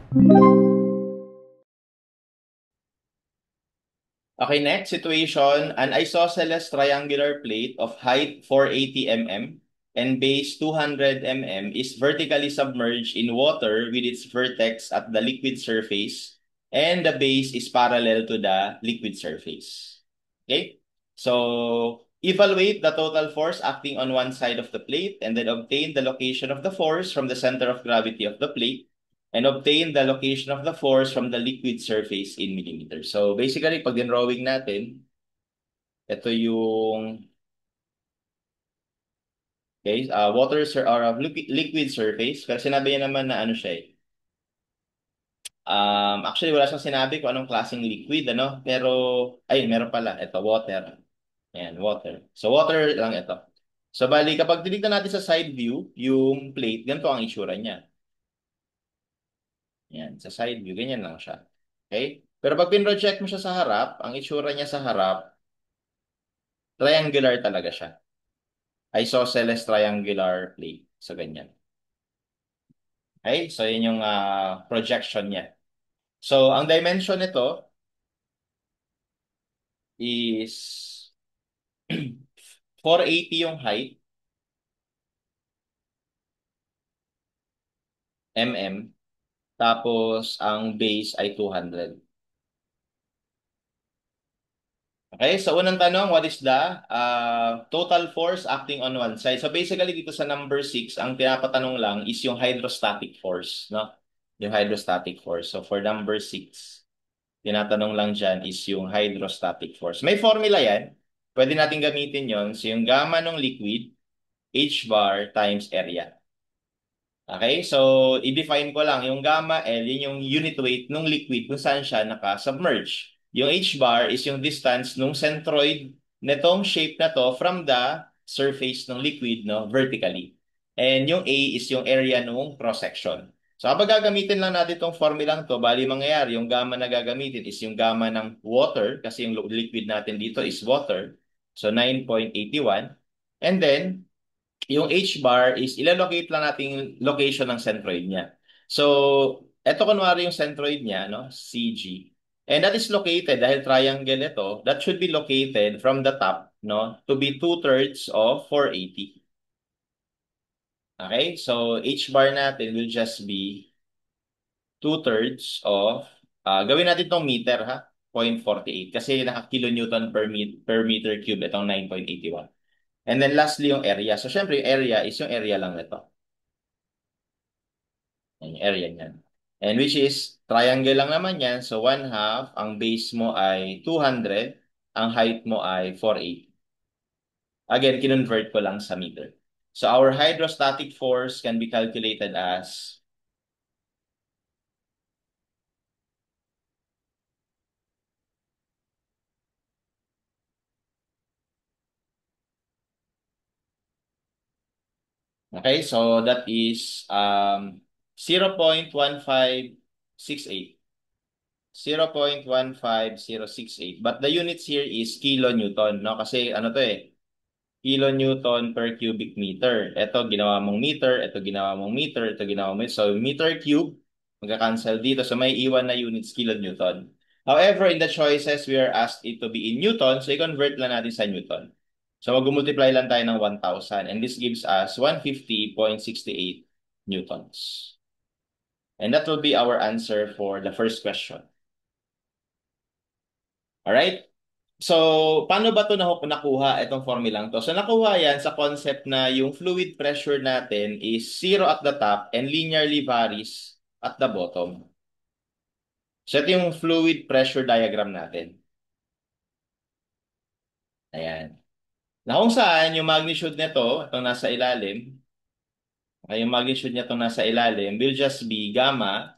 Okay, next situation, an isosceles triangular plate of height 480 mm and base 200 mm is vertically submerged in water with its vertex at the liquid surface and the base is parallel to the liquid surface. Okay? So, evaluate the total force acting on one side of the plate and then obtain the location of the force from the center of gravity of the plate and obtain the location of the force from the liquid surface in millimeters. So basically, pag drawing natin, ito yung okay, or liquid surface. Pero sinabi niya naman na ano siya eh. Actually, wala siyang sinabi kung anong klaseng liquid, ano? Pero, ay, meron pala. Ito, water. Ayan, water. So, water lang ito. So, bali, kapag tinignan natin sa side view, yung plate, ganito ang itsura niya. Ayan, sa side view, ganyan lang siya. Okay? Pero pag pinroject mo siya sa harap, ang itsura niya sa harap, triangular talaga siya. Isosceles triangular plate. So, ganyan. Okay? So, yun yung projection niya. So, ang dimension nito is 480 yung height, mm. Tapos, ang base ay 200. Okay, so unang tanong, what is the total force acting on one side? So basically dito sa number 6, ang pinapatanong lang is yung hydrostatic force, no? Yung hydrostatic force. So for number 6, tinatanong lang dyan is yung hydrostatic force. May formula yan. Pwede natin gamitin yon. So yung gamma ng liquid, H bar times area. Okay, so i-define ko lang, yung gamma L, yun yung unit weight ng liquid kung saan siya naka-submerge. Yung H bar is yung distance ng centroid netong shape na to from the surface ng liquid, no, vertically. And yung A is yung area ng cross-section. So kapag gagamitin lang natin itong formulang to, bali mangyayari, yung gamma na gagamitin is yung gamma ng water, kasi yung liquid natin dito is water. So 9.81. And then, yung H bar is ilalocate lang natin yung location ng centroid niya. So, eto kunwari yung centroid niya, no? CG. And that is located, dahil triangle ito, that should be located from the top, no? To be 2/3 of 480. Okay? So, H bar natin will just be 2/3 of, gawin natin tong meter, ha? 0.48. Kasi naka-kilonewton per meter cube itong 9.81. And then lastly, yung area. So, syempre, yung area is yung area lang nito. Yung area niyan. And which is, triangle lang naman yan. So, 1/2, ang base mo ay 200, ang height mo ay 480. Again, kinonvert ko lang sa meter. So, our hydrostatic force can be calculated as, okay, so that is 0.1568. 0.15068. But the units here is kilonewton, no? Kasi ano to eh, kilonewton per cubic meter. Ito, ginawa mong meter. Ito, ginawa mong meter. Ito, ginawa mong meter. So, meter cube, magka-cancel dito. So, may iwan na units, kilonewton. However, in the choices, we are asked it to be in Newton. So, i-convert lang natin sa Newton. So, mag-multiply lang tayo ng 1,000. And this gives us 150.68 newtons. And that will be our answer for the first question. Alright? So, paano ba ito nakuha itong formulang to? So, nakuha yan sa concept na yung fluid pressure natin is zero at the top and linearly varies at the bottom. So, ito yung fluid pressure diagram natin. Ayan. Na kung saan yung magnitude nito, itong nasa ilalim, yung magnitude niya itong nasa ilalim will just be gamma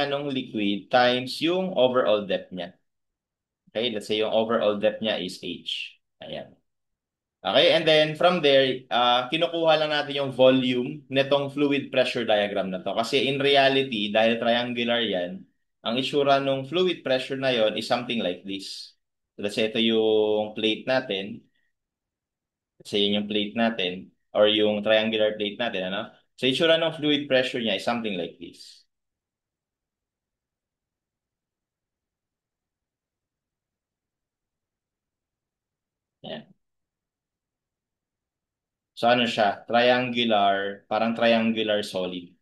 ng liquid times yung overall depth niya. Okay, let's say yung overall depth niya is H. Ayan. Okay, and then from there, kinukuha lang natin yung volume nitong fluid pressure diagram na to. Kasi in reality, dahil triangular yan, ang itsura ng fluid pressure na yon is something like this. So let's say ito yung plate natin. Let's say yun yung plate natin or yung triangular plate natin, ano? So, itsura ng fluid pressure niya is something like this. Yan. So, ano siya? Triangular, parang triangular solid.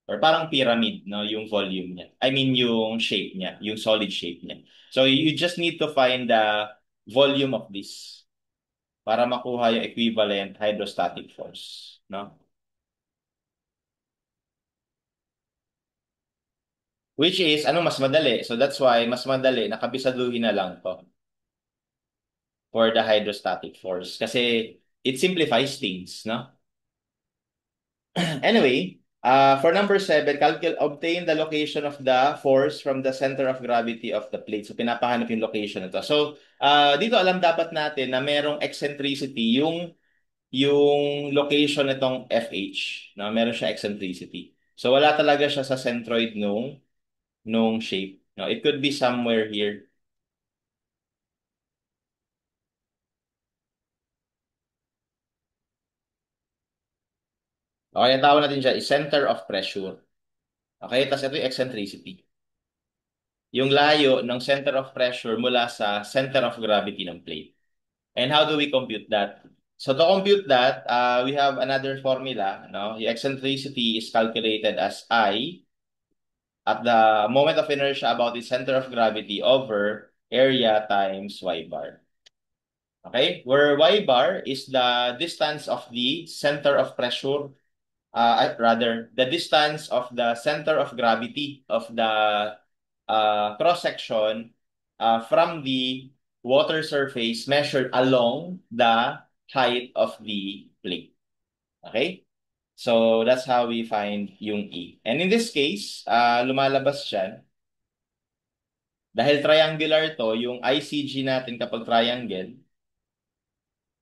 Or parang pyramid, no? Yung volume niya. I mean, yung shape niya, yung solid shape niya. So, you just need to find the volume of this para makuha yung equivalent hydrostatic force, no? Which is, ano mas madali? So, that's why, mas madali, nakabisaduhin na lang to for the hydrostatic force. Kasi, it simplifies things, no? Anyway, for number 7, obtain the location of the force from the center of gravity of the plate. So, pinapahanap yung location nito. So, dito alam dapat natin na merong eccentricity yung location nitong FH. No? Meron siya eccentricity. So, wala talaga siya sa centroid nung shape. No? It could be somewhere here. Okay, ang tawag natin siya is center of pressure. Okay, tapos ito yung eccentricity. Yung layo ng center of pressure mula sa center of gravity ng plate. And how do we compute that? So to compute that, we have another formula. No? The eccentricity is calculated as I at the moment of inertia about the center of gravity over area times y bar. Okay? Where y bar is the distance of the center of pressure, rather, the distance of the center of gravity of the cross-section from the water surface measured along the height of the plate. Okay? So, that's how we find yung E. And in this case, lumalabas siya, dahil triangular to, yung ICG natin kapag triangle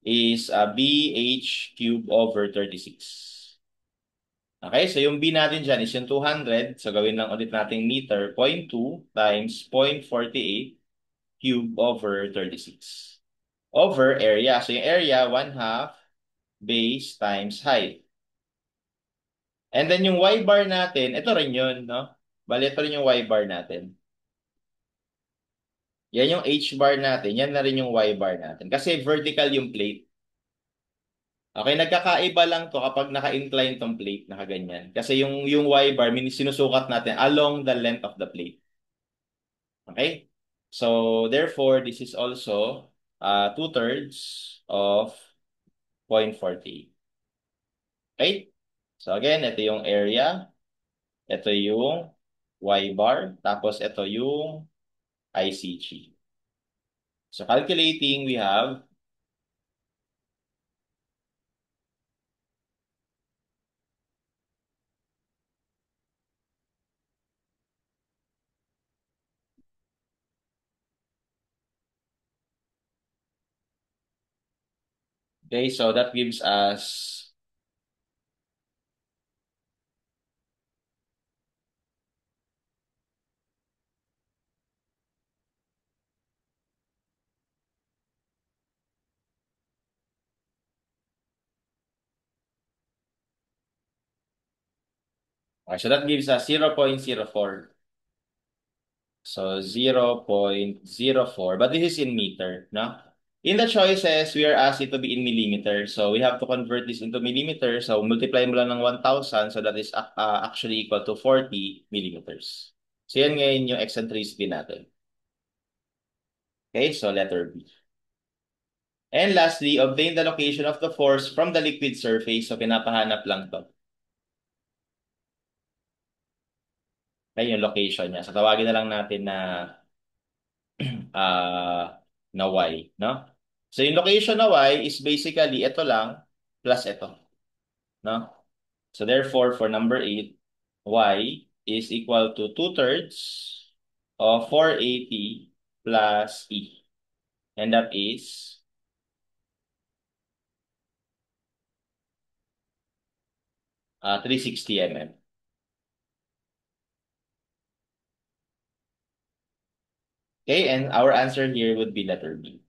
is BH cube over 36. Okay, so yung B natin dyan is yung 200. So gawin lang ulit nating meter, 0.2 times 0.48 cube over 36. Over area. So yung area, 1/2 base times height. And then yung Y bar natin, ito rin yun, no? Bali, ito rin yung Y bar natin. Yan yung H bar natin, yan na rin yung Y bar natin. Kasi vertical yung plate. Okay, nagkakaiba lang to kapag naka-incline tong plate, nakaganyan. Kasi yung Y bar, sinusukat natin along the length of the plate. Okay? So, therefore, this is also 2/3 of 0.40. Okay? So, again, ito yung area. Ito yung Y bar. Tapos, ito yung ICG. So, calculating, we have, okay, so that gives us, okay, so that gives us 0.04. So 0.04, but this is in meter, no? In the choices, we are asked it to be in millimeter. So we have to convert this into millimeter. So multiply mo lang ng 1,000. So that is actually equal to 40 millimeters. So yan ngayon yung eccentricity natin. Okay, so letter B. And lastly, obtain the location of the force from the liquid surface. So pinapahanap lang to. Okay, yung location niya. So tawagin na lang natin na na Y, no? So yung location na Y is basically ito lang plus ito, no? So therefore, for number 8, Y is equal to 2/3 of 480 plus E. And that is 360 mm. Okay, and our answer here would be letter B.